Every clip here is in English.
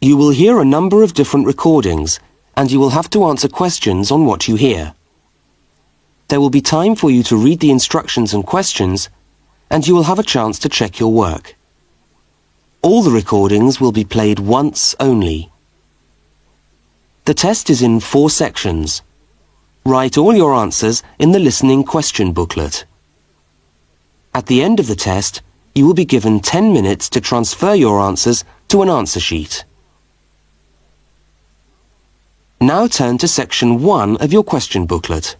You will hear a number of different recordings, and you will have to answer questions on what you hear. There will be time for you to read the instructions and questions, and you will have a chance to check your work. All the recordings will be played once only. The test is in 4 sections. Write all your answers in the listening question booklet. At the end of the test, you will be given 10 minutes to transfer your answers to an answer sheet. Now turn to section 1 of your question booklet.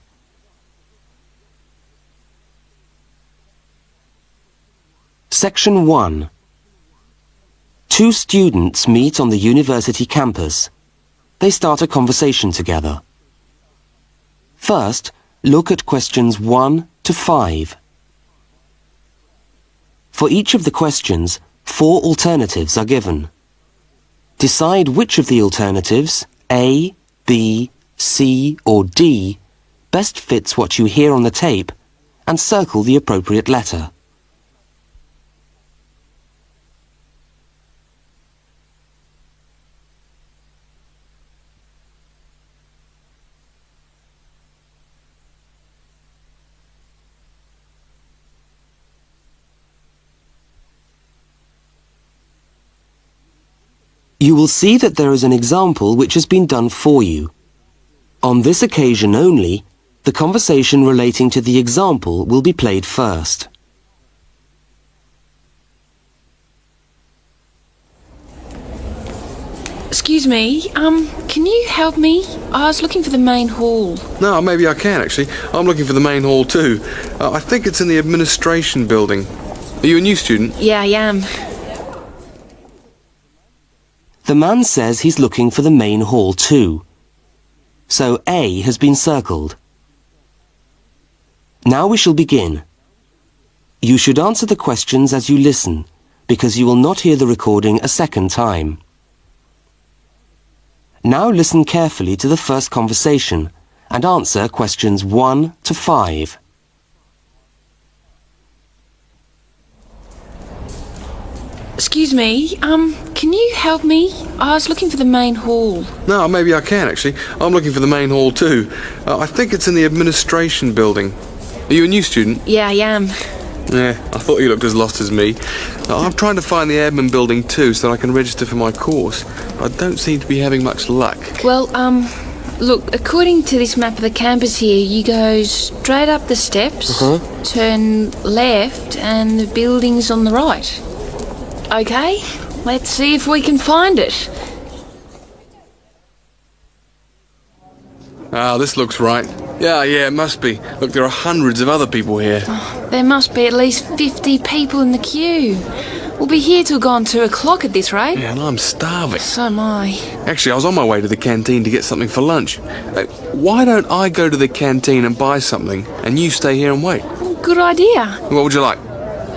Section 1. 2 students meet on the university campus. They start a conversation together. First, look at questions 1 to 5. For each of the questions, 4 alternatives are given. Decide which of the alternatives, A, B, C or D, best fits what you hear on the tape, and circle the appropriate letter. You will see that there is an example which has been done for you. On this occasion only, the conversation relating to the example will be played first. Excuse me, can you help me? I was looking for the main hall. No, maybe I can actually. I'm looking for the main hall too. I think it's in the administration building. Are you a new student? Yeah, I am. The man says he's looking for the main hall too. So A has been circled. Now we shall begin. You should answer the questions as you listen, because you will not hear the recording a second time. Now listen carefully to the first conversation and answer questions 1 to 5. Excuse me, can you help me? I was looking for the main hall. No, maybe I can actually. I'm looking for the main hall too. I think it's in the administration building. Are you a new student? Yeah, I am. Yeah, I thought you looked as lost as me. I'm trying to find the admin building too so that I can register for my course. I don't seem to be having much luck. Well, look, according to this map of the campus here, you go straight up the steps, turn left, and the building's on the right. Okay, let's see if we can find it. Ah, this looks right. Yeah, it must be. Look, there are hundreds of other people here. There must be at least 50 people in the queue. We'll be here till gone 2 o'clock at this rate. Yeah, and I'm starving. So am I. Actually, I was on my way to the canteen to get something for lunch. Why don't I go to the canteen and buy something, and you stay here and wait? Good idea. What would you like?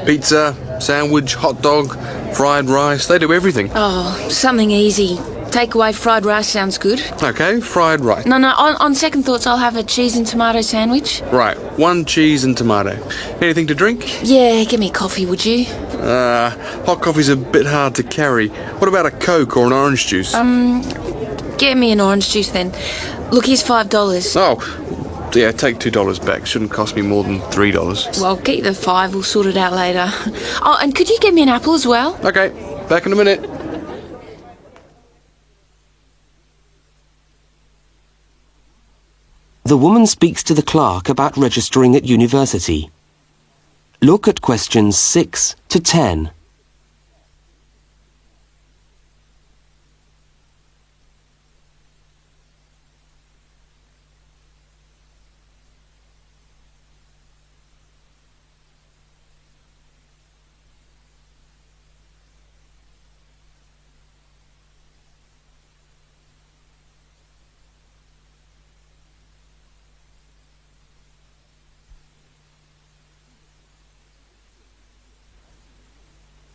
Pizza, sandwich, hot dog, fried rice? They do everything. Oh, something easy. Takeaway fried rice sounds good. Okay, fried rice. No, on second thoughts, I'll have a cheese and tomato sandwich. Right, 1 cheese and tomato. Anything to drink? Yeah, give me a coffee, would you? Hot coffee's a bit hard to carry. What about a Coke or an orange juice? Get me an orange juice then. Look, here's $5. Oh, yeah, take $2 back. Shouldn't cost me more than $3. Well, get you the 5, we'll sort it out later. Oh, and could you get me an apple as well? Okay, back in a minute. The woman speaks to the clerk about registering at university. Look at questions 6 to 10.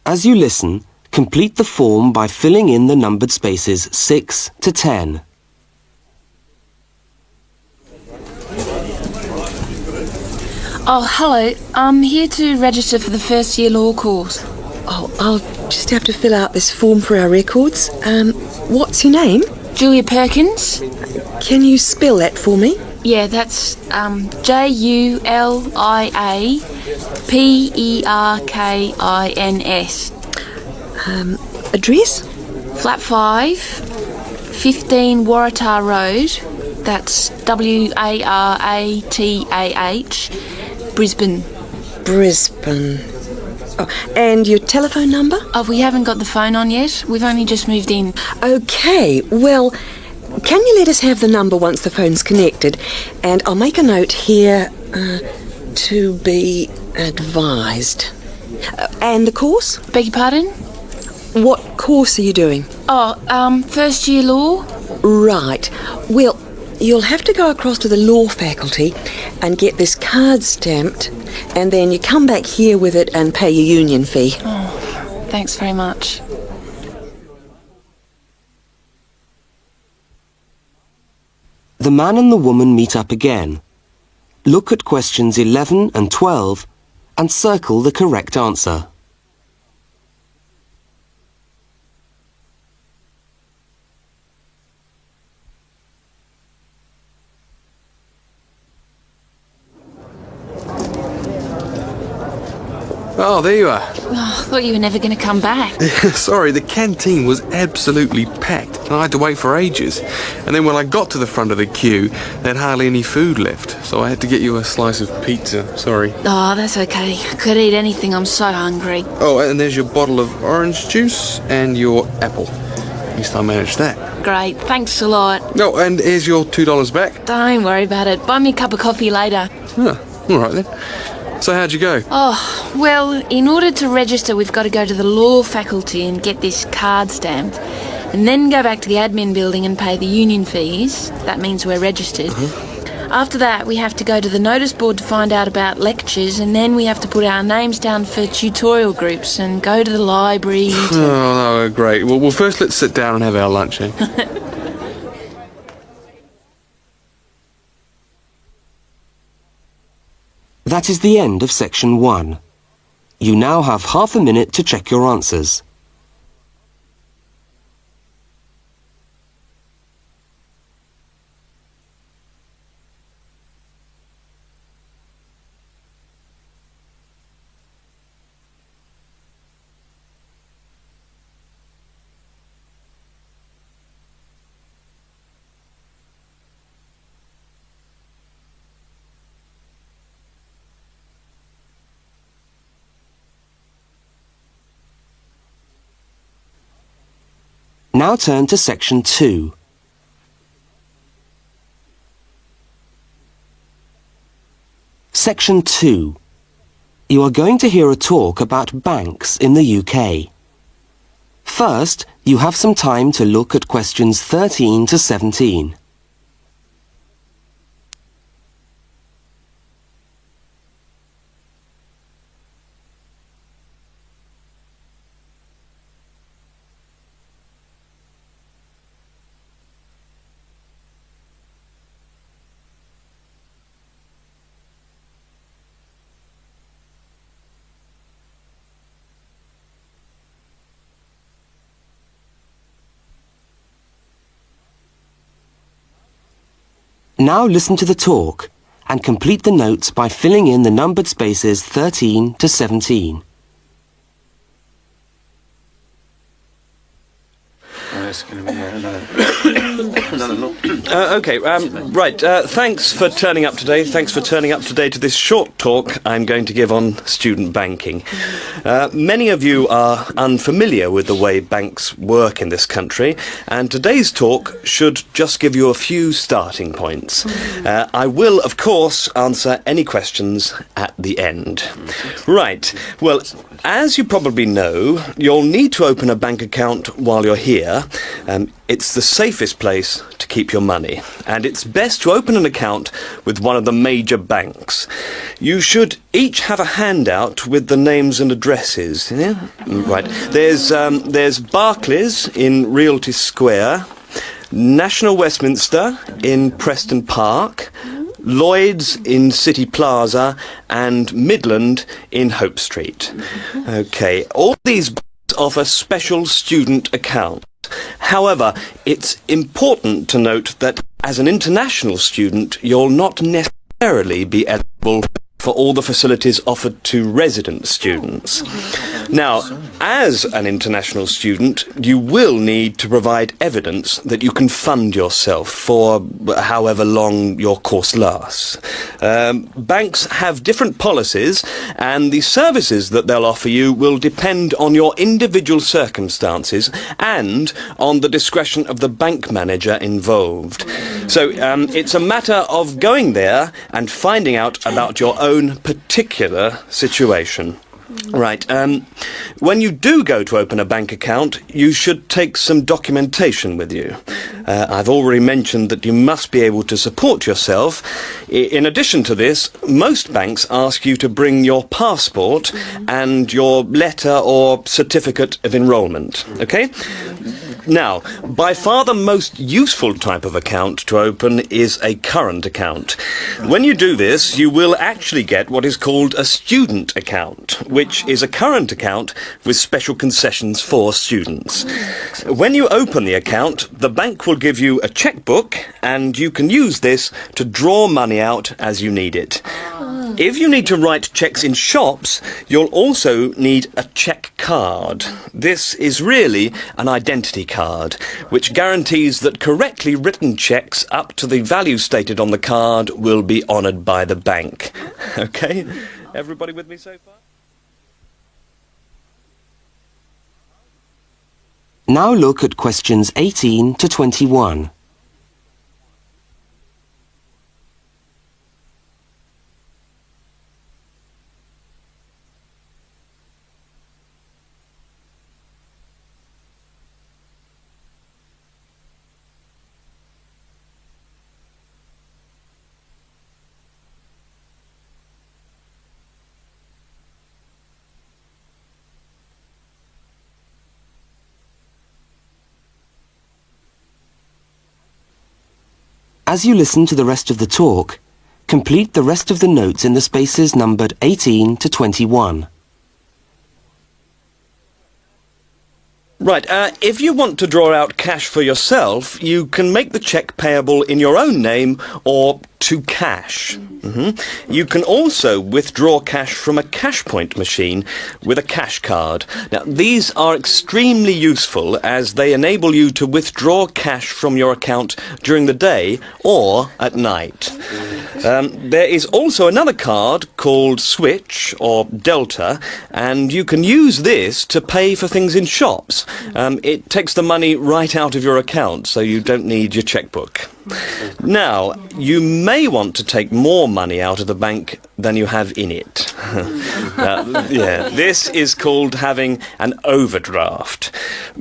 As you listen, complete the form by filling in the numbered spaces 6 to 10. Oh, hello. I'm here to register for the first year law course. Oh, I'll just have to fill out this form for our records. What's your name? Julia Perkins? Can you spell that for me? Yeah, that's JULIAPERKINS. Address? Flat 5, 15 Waratah Road. That's WARATAH, Brisbane. Brisbane. Oh, and your telephone number? Oh, we haven't got the phone on yet. We've only just moved in. Okay, well, can you let us have the number once the phone's connected? And I'll make a note here, to be advised. And the course? Beg your pardon? What course are you doing? Oh, first year law. Right. Well, you'll have to go across to the law faculty and get this card stamped, and then you come back here with it and pay your union fee. Oh, thanks very much. The man and the woman meet up again. Look at questions 11 and 12 and circle the correct answer. Oh, there you are. Oh, I thought you were never going to come back. Sorry, the canteen was absolutely packed and I had to wait for ages. And then when I got to the front of the queue, there'd hardly any food left. So I had to get you a slice of pizza. Sorry. Oh, that's okay. I could eat anything. I'm so hungry. Oh, and there's your bottle of orange juice and your apple. At least I managed that. Great. Thanks a lot. Oh, and here's your $2 back. Don't worry about it. Buy me a cup of coffee later. Huh, all right then. So how'd you go? Oh, well, in order to register, we've got to go to the law faculty and get this card stamped, and then go back to the admin building and pay the union fees. That means we're registered. After that, we have to go to the notice board to find out about lectures, and then we have to put our names down for tutorial groups and go to the library. Oh, no, great. Well, first let's sit down and have our lunch, eh? That is the end of section 1. You now have half a minute to check your answers. Now turn to section 2. Section 2. You are going to hear a talk about banks in the UK. First, you have some time to look at questions 13 to 17. Now listen to the talk and complete the notes by filling in the numbered spaces 13 to 17. It's going to be right. Thanks for turning up today. Thanks for turning up today to this short talk I'm going to give on student banking. Many of you are unfamiliar with the way banks work in this country, and today's talk should just give you a few starting points. I will, of course, answer any questions at the end. Right. Well, as you probably know, you'll need to open a bank account while you're here. It's the safest place to keep your money, and it's best to open an account with one of the major banks. You should each have a handout with the names and addresses. Yeah? Right. There's Barclays in Realty Square, National Westminster in Preston Park, Lloyd's in City Plaza, and Midland in Hope Street. Okay, all these banks offer special student accounts. However, it's important to note that as an international student, you'll not necessarily be eligible for all the facilities offered to resident students. Now, as an international student, you will need to provide evidence that you can fund yourself for however long your course lasts. Banks have different policies, and the services that they'll offer you will depend on your individual circumstances and on the discretion of the bank manager involved. So it's a matter of going there and finding out about your own particular situation. Right. When you do go to open a bank account, you should take some documentation with you. I've already mentioned that you must be able to support yourself. In addition to this, most banks ask you to bring your passport and your letter or certificate of enrolment. Okay? Now, by far the most useful type of account to open is a current account. When you do this, you will actually get what is called a student account, which is a current account with special concessions for students. When you open the account, the bank will give you a checkbook, and you can use this to draw money out as you need it. If you need to write cheques in shops, you'll also need a cheque card. This is really an identity card, which guarantees that correctly written cheques up to the value stated on the card will be honoured by the bank. Okay? Everybody with me so far? Now look at questions 18 to 21. As you listen to the rest of the talk, complete the rest of the notes in the spaces numbered 18 to 21. Right, if you want to draw out cash for yourself, you can make the cheque payable in your own name or to cash. You can also withdraw cash from a cash point machine with a cash card. Now, these are extremely useful as they enable you to withdraw cash from your account during the day or at night. There is also another card called Switch or Delta, and you can use this to pay for things in shops. It takes the money right out of your account, so you don't need your checkbook. Now, you may want to take more money out of the bank than you have in it. This is called having an overdraft.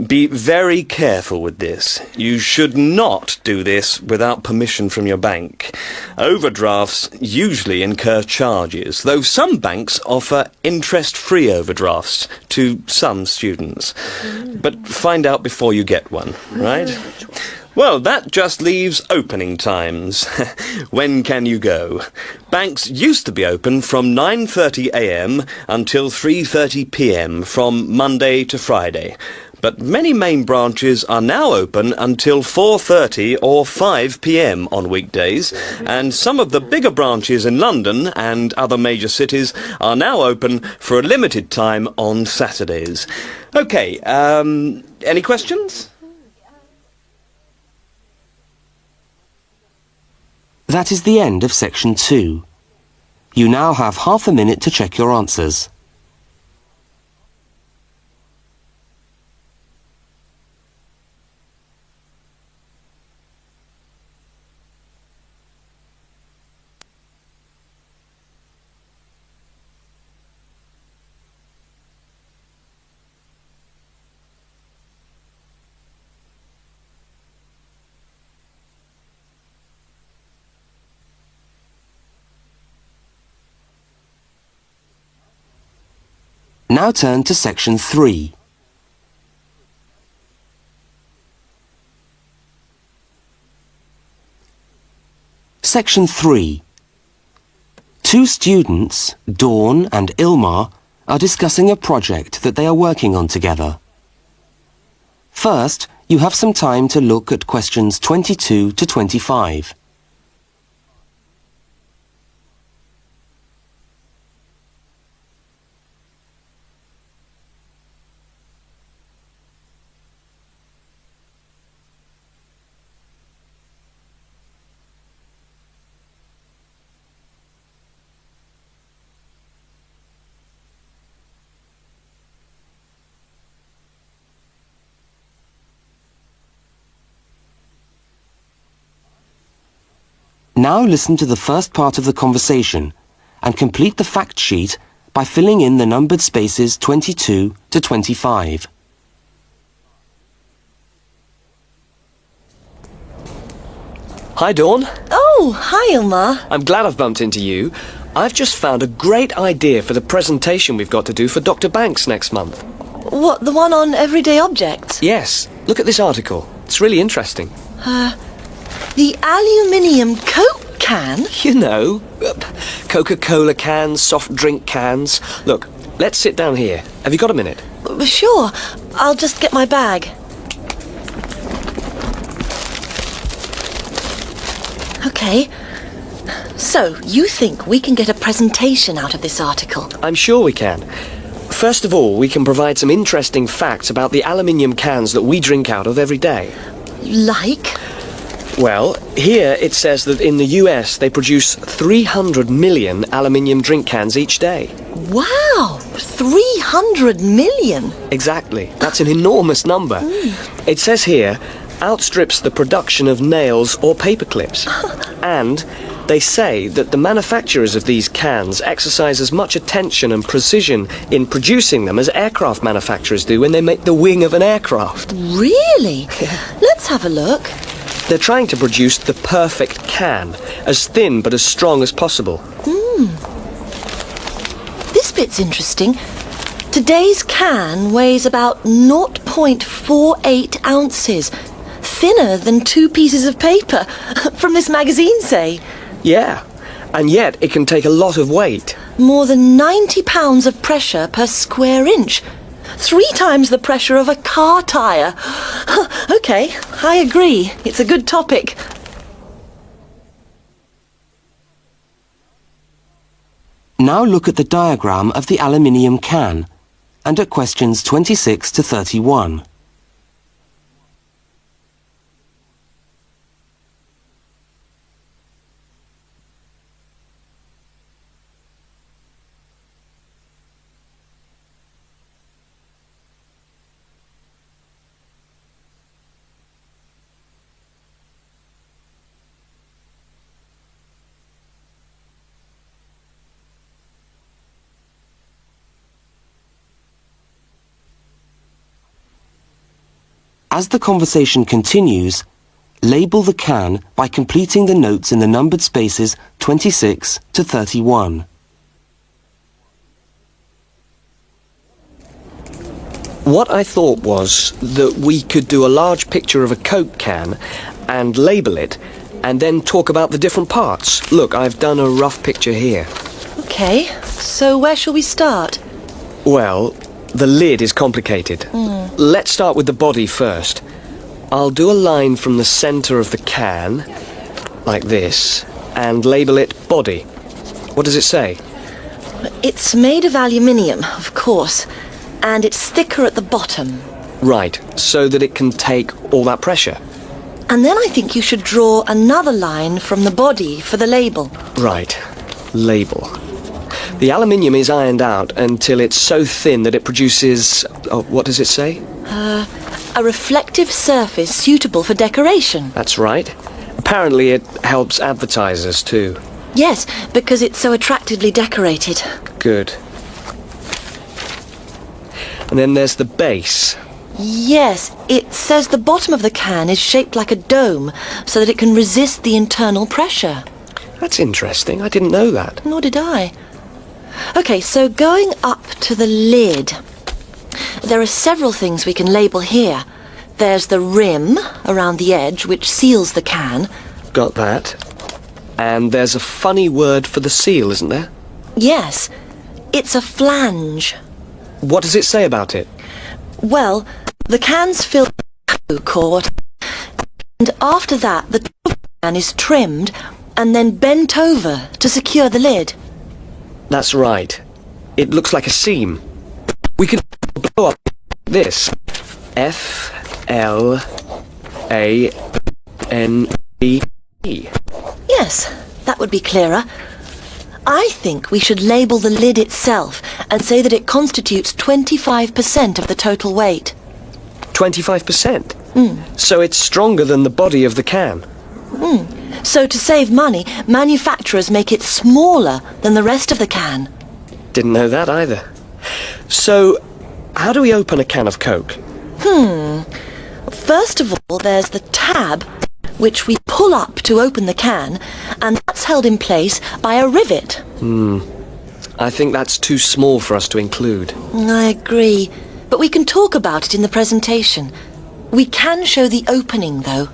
Be very careful with this. You should not do this without permission from your bank. Overdrafts usually incur charges, though some banks offer interest-free overdrafts to some students. But find out before you get one, right? Well, that just leaves opening times. When can you go? Banks used to be open from 9:30 a.m. until 3:30 p.m. from Monday to Friday. But many main branches are now open until 4:30 or 5 p.m. on weekdays, and some of the bigger branches in London and other major cities are now open for a limited time on Saturdays. Okay, any questions? That is the end of section 2. You now have half a minute to check your answers. Now turn to section 3. Section 3. Two students, Dawn and Ilmar, are discussing a project that they are working on together. First, you have some time to look at questions 22 to 25. Now listen to the first part of the conversation and complete the fact sheet by filling in the numbered spaces 22 to 25. Hi, Dawn. Oh, hi, Ilmar. I'm glad I've bumped into you. I've just found a great idea for the presentation we've got to do for Dr. Banks next month. What, the one on everyday objects? Yes, look at this article. It's really interesting. The aluminium Coke can? You know, Coca-Cola cans, soft drink cans. Look, let's sit down here. Have you got a minute? Sure. I'll just get my bag. Okay. So, you think we can get a presentation out of this article? I'm sure we can. First of all, we can provide some interesting facts about the aluminium cans that we drink out of every day. Like? Well, here it says that in the US they produce 300 million aluminium drink cans each day. Wow! 300 million? Exactly. That's an enormous number. It says here, outstrips the production of nails or paper clips. And they say that the manufacturers of these cans exercise as much attention and precision in producing them as aircraft manufacturers do when they make the wing of an aircraft. Really? Let's have a look. They're trying to produce the perfect can, as thin but as strong as possible. This bit's interesting. Today's can weighs about 0.48 ounces. Thinner than 2 pieces of paper. From this magazine, say. Yeah, and yet it can take a lot of weight. More than 90 pounds of pressure per square inch. 3 times the pressure of a car tyre. Okay, I agree. It's a good topic. Now look at the diagram of the aluminium can and at questions 26 to 31. As the conversation continues, label the can by completing the notes in the numbered spaces 26 to 31. What I thought was that we could do a large picture of a Coke can and label it, and then talk about the different parts. Look, I've done a rough picture here. Okay, so where shall we start? Well, the lid is complicated. Let's start with the body first. I'll do a line from the centre of the can, like this, and label it body. What does it say? It's made of aluminium, of course, and it's thicker at the bottom. Right, so that it can take all that pressure. And then I think you should draw another line from the body for the label. Right, label. The aluminium is ironed out until it's so thin that it produces... Oh, what does it say? A reflective surface suitable for decoration. That's right. Apparently it helps advertisers too. Yes, because it's so attractively decorated. Good. And then there's the base. Yes, it says the bottom of the can is shaped like a dome so that it can resist the internal pressure. That's interesting. I didn't know that. Nor did I. Okay, so going up to the lid, there are several things we can label here. There's the rim around the edge, which seals the can. Got that. And there's a funny word for the seal, isn't there? Yes, it's a flange. What does it say about it? Well, the can's filled with Coke or whatever, and after that the top of the can is trimmed and then bent over to secure the lid. That's right. It looks like a seam. We could blow up this. F-L-A-N-E. Yes, that would be clearer. I think we should label the lid itself and say that it constitutes 25% of the total weight. 25%? So it's stronger than the body of the can. So to save money, manufacturers make it smaller than the rest of the can. Didn't know that either. So, how do we open a can of Coke? First of all, there's the tab, which we pull up to open the can, and that's held in place by a rivet. I think that's too small for us to include. I agree, but we can talk about it in the presentation. We can show the opening, though.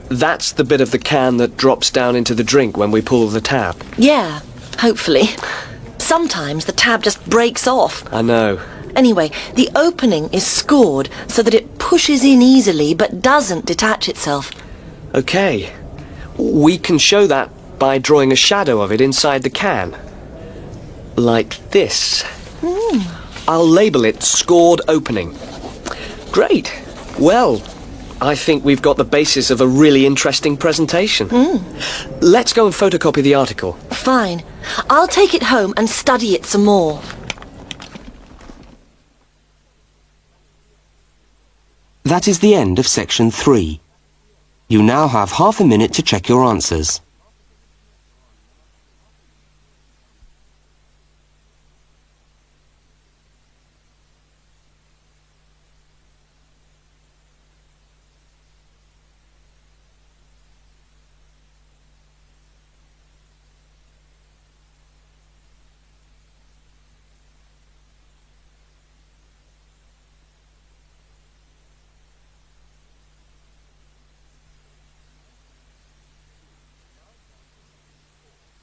That's the bit of the can that drops down into the drink when we pull the tab. Yeah, hopefully. Sometimes the tab just breaks off. I know. Anyway, the opening is scored so that it pushes in easily but doesn't detach itself. Okay. We can show that by drawing a shadow of it inside the can. Like this. I'll label it Scored Opening. Great. Well, I think we've got the basis of a really interesting presentation. Let's go and photocopy the article. Fine. I'll take it home and study it some more. That is the end of section 3. You now have half a minute to check your answers.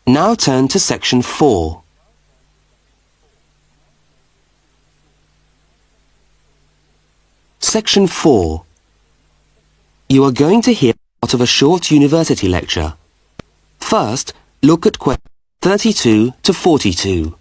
Now turn to section 4. Section 4. You are going to hear part of a short university lecture. First, look at questions 32 to 42.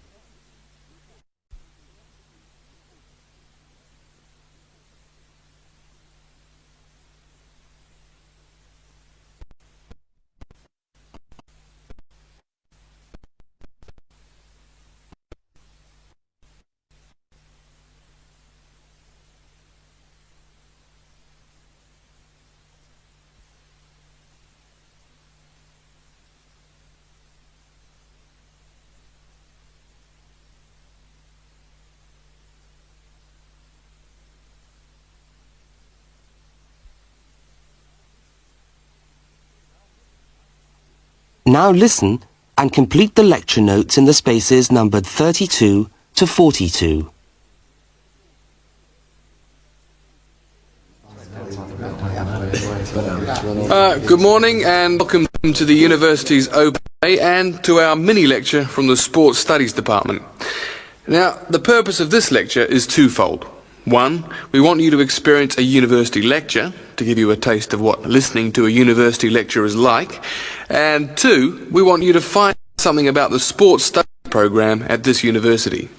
Now listen and complete the lecture notes in the spaces numbered 32 to 42. Good morning and welcome to the university's open day and to our mini lecture from the Sports Studies Department. Now, the purpose of this lecture is twofold. One, we want you to experience a university lecture to give you a taste of what listening to a university lecture is like. And two, we want you to find something about the sports studies program at this university.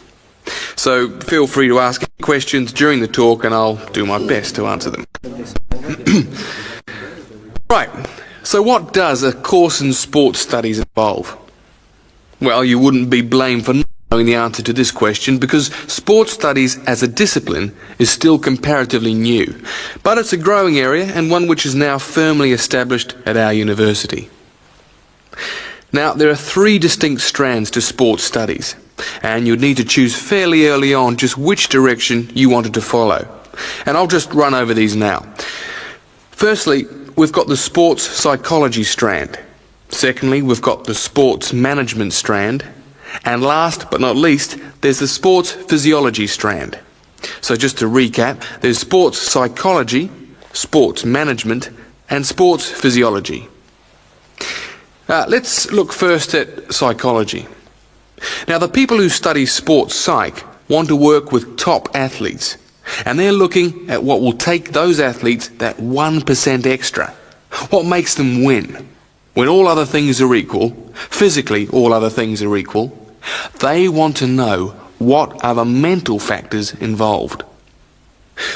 So feel free to ask any questions during the talk and I'll do my best to answer them. Right, so what does a course in sports studies involve? Well, you wouldn't be blamed for not knowing the answer to this question because sports studies as a discipline is still comparatively new, but it's a growing area and one which is now firmly established at our university. Now, there are 3 distinct strands to sports studies, and you'd need to choose fairly early on just which direction you wanted to follow. And I'll just run over these now. Firstly, we've got the sports psychology strand. Secondly, we've got the sports management strand. And last but not least, there's the sports physiology strand. So just to recap, there's sports psychology, sports management, and sports physiology. Let's look first at psychology. Now, the people who study sports psych want to work with top athletes, and they're looking at what will take those athletes that 1% extra. What makes them win? When all other things are equal, physically all other things are equal, they want to know what are the mental factors involved.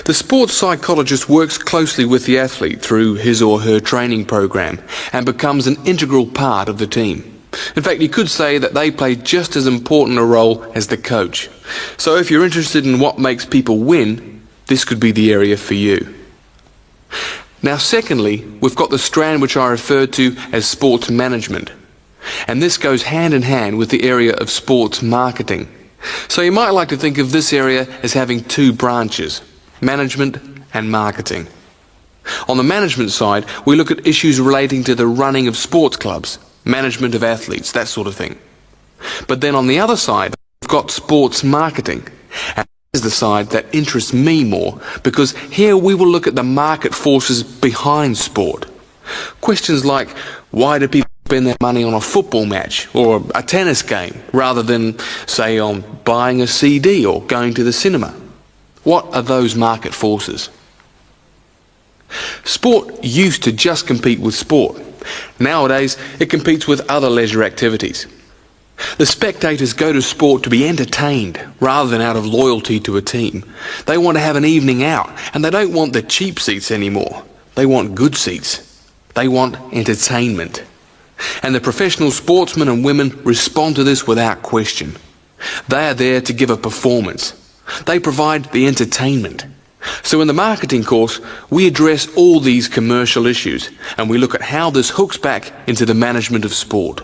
The sports psychologist works closely with the athlete through his or her training program and becomes an integral part of the team. In fact, you could say that they play just as important a role as the coach. So if you're interested in what makes people win, this could be the area for you. Now, secondly, we've got the strand which I referred to as sports management. And this goes hand in hand with the area of sports marketing. So you might like to think of this area as having two branches, management and marketing. On the management side, we look at issues relating to the running of sports clubs, management of athletes, that sort of thing. But then on the other side, we've got sports marketing. And this is the side that interests me more, because here we will look at the market forces behind sport. Questions like, why do people spend their money on a football match or a tennis game rather than, say, on buying a CD or going to the cinema? What are those market forces? Sport used to just compete with sport. Nowadays, it competes with other leisure activities. The spectators go to sport to be entertained rather than out of loyalty to a team. They want to have an evening out, and they don't want the cheap seats anymore. They want good seats. They want entertainment. And the professional sportsmen and women respond to this without question. They are there to give a performance. They provide the entertainment. So in the marketing course, we address all these commercial issues, and we look at how this hooks back into the management of sport.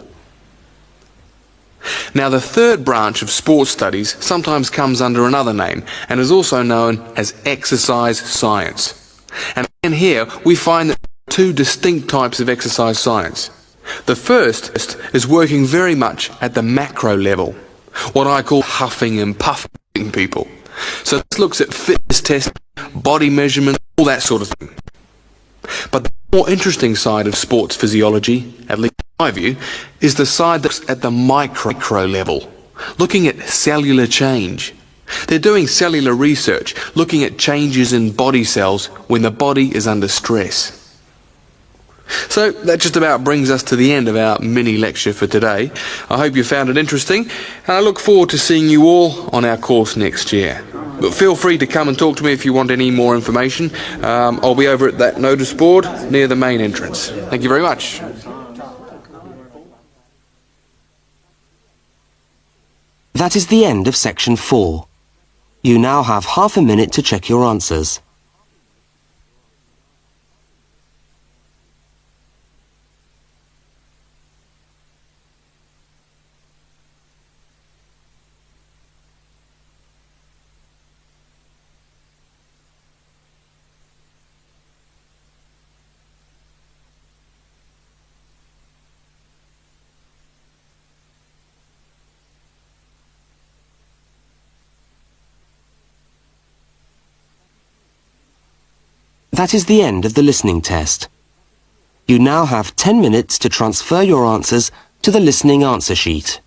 Now, the third branch of sports studies sometimes comes under another name and is also known as exercise science. And in here, we find that there are two distinct types of exercise science. The first is working very much at the macro level, what I call huffing and puffing people. So this looks at fitness testing, body measurement, all that sort of thing. But the more interesting side of sports physiology, at least in my view, is the side that's at the micro level, looking at cellular change. They're doing cellular research, looking at changes in body cells when the body is under stress. So that just about brings us to the end of our mini lecture for today. I hope you found it interesting, and I look forward to seeing you all on our course next year. But feel free to come and talk to me if you want any more information. I'll be over at that notice board near the main entrance. Thank you very much. That is the end of section 4. You now have half a minute to check your answers. That is the end of the listening test. You now have 10 minutes to transfer your answers to the listening answer sheet.